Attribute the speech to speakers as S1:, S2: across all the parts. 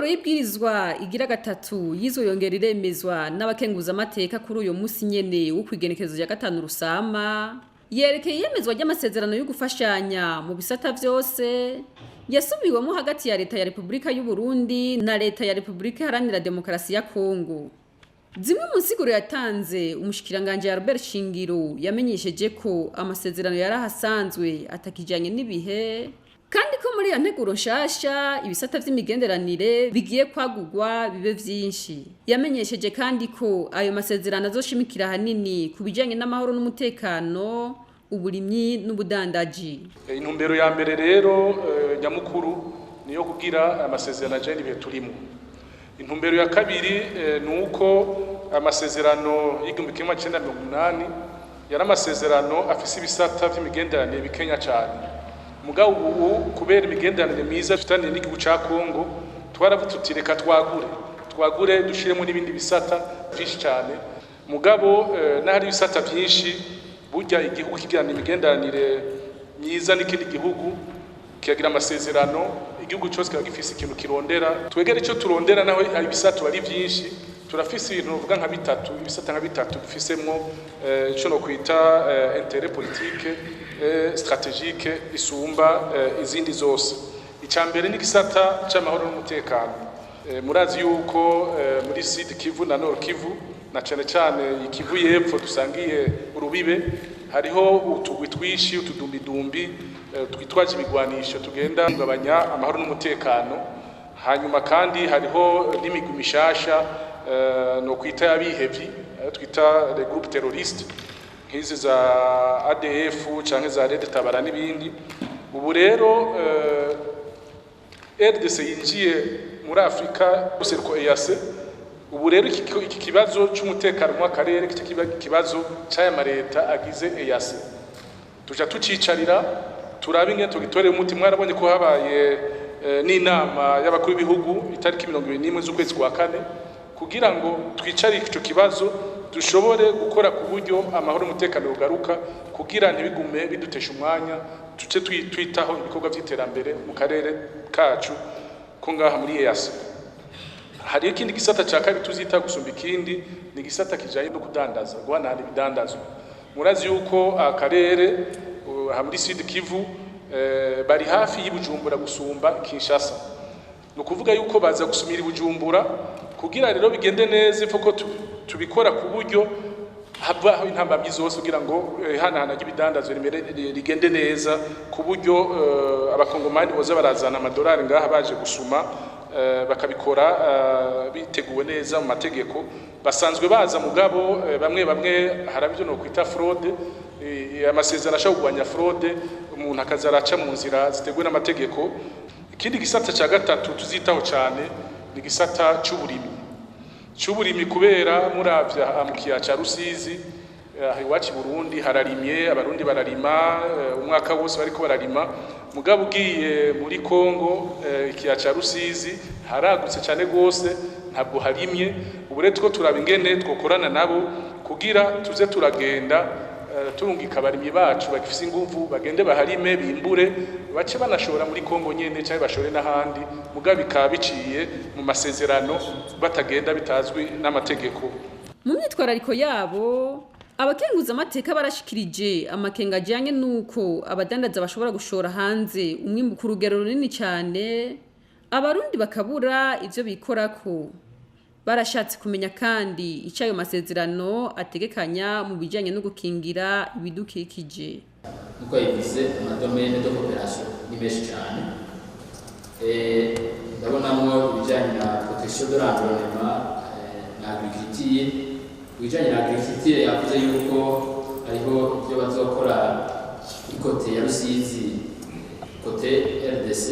S1: Integuro y'ibwirizwa igira gatatu yizwe iremezwa n'abakenguza amateka kuri uyo musi nyene wo kwigenekerezo ya 5 Rusama yerekeye iyemezwa ry'amasezerano yo gufashanya mu bisata vyose yasubiwemo hagati ya leta ya Republika y'u Burundi na leta ya Republika Iharanira Demokarasi ya Kongo. Zimwe mu nsiguro yatanze umushikiranganje Albert Shingiro yamenyesheje ko amasezerano yarahasanzwe atakijanye n'ibihe kandi ko muri ya nteguro nshasha ibisata vy'imigenderanire bigiye kwagurwa bibe vyinshi. Yamenyesheje kandi ko ayo masezerano azoshimikira hanini kubijanye n'amahoro n'umutekano, uburimyi n'ubudandaji.
S2: Intumbero ya mbere rero nyamukuru niyo kugira amasezerano ajanye n'ibihe turimo. Intumbero ya kabiri nuko amasezerano y'1980 yari amasezerano afise ibisata vy'imigenderanire bikenya cyane. Mugabo ubu kubera imigenderanire myiza dufitaniye n'igihugu ca Kongo twaravuze tuti reka twagure dushiremo n'ibindi bisata byinshi cyane. Mugabo n'ahari ibisata byinshi burya igihugu kigirana imigenderanire myiza n'ikindi gihugu kiyagira amasezerano igihugu cyose kiba gifise ikintu kirondera. Twegere ico turondera naho ibisata ari byinshi turafise ibintu uvuga nka bitatu, ibisata nka bitatu bifisemwo ico no kwita intérêt politique stratégique isumba izindi zose. Icambere ni gisata c'amahoro n'umutekano. Murazi yuko muri Sud Kivu na Nord Kivu na cyane ikivu yepfo dusangiye urubibe hariho utugwi twishi utudumbidumbi twitwaje ibigwanisho tugenda kugabanya amahoro n'umutekano. Hanyuma kandi hariho n'imigwi mishasha no kwita yabihevyi twita les groupes terroristes nk'izi za ADF canke za Red Tabara n'ibindi. Ubu rero RDC yinjiye muri Afrika useruko EAC. Ubu rero iki kibazo c'umutekano mu karere kibazo c'aya mareta agize EAC tuja tucicarira turabe ingene tugitore umuti. Mwarabonye ko habaye n'inama y'abakuru b'ibihugu itariki 21 z'ukwezi kwa kane kugira ngo twicare ico kibazo dushobore gukora ku buryo amahoro n'umutekano ugaruka kugira ntibigume bidutesha umwanya tuce twitaho ibikorwa by'iterambere mu karere kacu ko ngaha muri EAC. Hari ikindi gisata ca kabiri tuzita gusumba ikindi ni gisata kijanye no kudandaza guhanahana ibidandazwa. Murazi yuko akarere muri Sud Kivu bari hafi y'Ibujumbura gusumba Kinshasa. No kuvuga yuko baza gusumira Ibujumbura kugira rero bigende neza ifuko tubikora ku buryo habaho intambamyi zose kugira ngo hanahana y'ibidandazwa rigende neza ku buryo abakongomani boza barazana amadolari ngaha baje gusuma bakabikora biteguwe neza mu mategeko. Basanzwe baza mugabo bamwe harabyo no kwita fraude. Amasezerano ashobora fraude umuntu akazaraca mu nzira ziteguwe n'amategeko. Ikindi gisata ca gatatu tuzitaho cyane ni gisata c'uburimi kubera muravya amukiya ca Rusizi iwacu Burundi hararimye, abarundi bararima umwaka wose bariko bararima. Mugabo ugiye muri Kongo ikiya ca Rusizi haragutse cyane gose ntabwo harimye. Ubu rero two turaba ingene twokorana nabo kugira tuze turagenda turungika abarimyi bacu bagifise inguvu bagende baharime bimbure bace banashora muri Kongo nyene cyane bashore n'ahandi. Mugabo bikaba biciye mu masezerano batagenda bitazwi n'amategeko.
S1: Mu myitwarariko yabo abakenguza amateka barashikirije amakenga ajyanye nuko abadandaza bashobora gushora hanze umwimbu ku rugero runini cyane abarundi bakabura ivyo bikorako. Barashatse kumenya kandi icyo ayo masezerano ategekanya mu bijyanye no gukingira ibidukikije.
S3: Nuko yigize amadomene de coopération ni menshi cyane. Ndabonamo ibijyanye na protection de l'environnement na agriculture. Ibijyanye na agriculture yavuze yuko hariho ibyo bazokora ikote ya Rusizi kote RDC.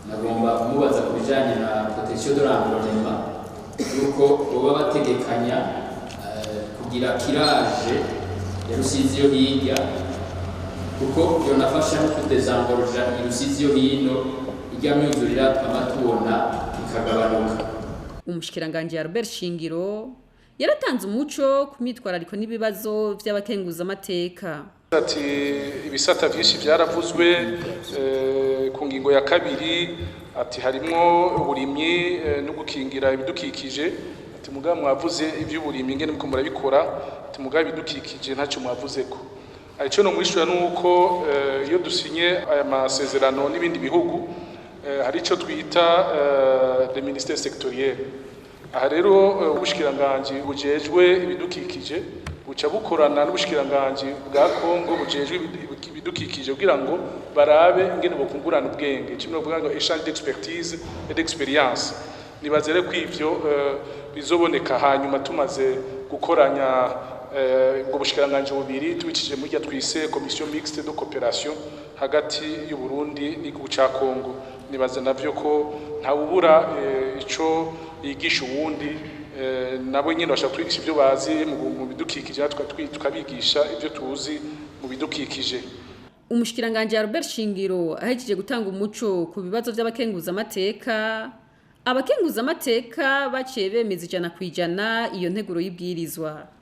S3: Nagomba kumubaza ku bijyanye na protection de l'environnement yuko boba bategekanya kugira kirage ya Rusizi yo hirya kuko yo nafasha no kudezangoroja Rusizi yo hino igamyuzurira amatubona ikagabanuka.
S1: Umushikiranganje Albert Shingiro yaratanze umuco ku mitwarariko n'ibibazo by'abakenguza amateka.
S2: Ati ibisata byinshi byaravuzwe ku ngingo ya kabiri ati harimwo uburimyi no gukingira ibidukikije, ati mugabo mwavuze ivy'uburimyi ngene muko murabikora, ati mugabo ibidukikije ntacyo mwavuzeko. Ico no mwishura nuko iyo dusinye aya masezerano n'ibindi bihugu hari ico twita le ministère sectoriel. Aha rero ubushikiranganje bujejwe ibidukikije buca bukorana n'ubushikiranganje bwa Kongo bujejwe ibidukikije kugira ngo barabe ingene bokungurana ubwenge, kimwe bavuga ngo échange d'expertise et d'expérience. Nibazere ko ivyo bizoboneka hanyuma tumaze gukoranya ubwo bushikiranganje bubiri tubicishije muri twise commission mixte de coopération hagati y'u Burundi n'igihugu ca Kongo. Nibaza navyo ko ntawubura ico yigisha uwundi, nabo nyine bashaka kwigisha ibyo bazi mu bidukikije, tukabigisha ibyo tuzi mu bidukikije.
S1: Umushikiranganje Albert Shingiro ahejeje gutanga umuco ku bibazo by'abakenguza amateka, abakenguza amateka baciye bemeza 100% iyo nteguro y'ibwirizwa.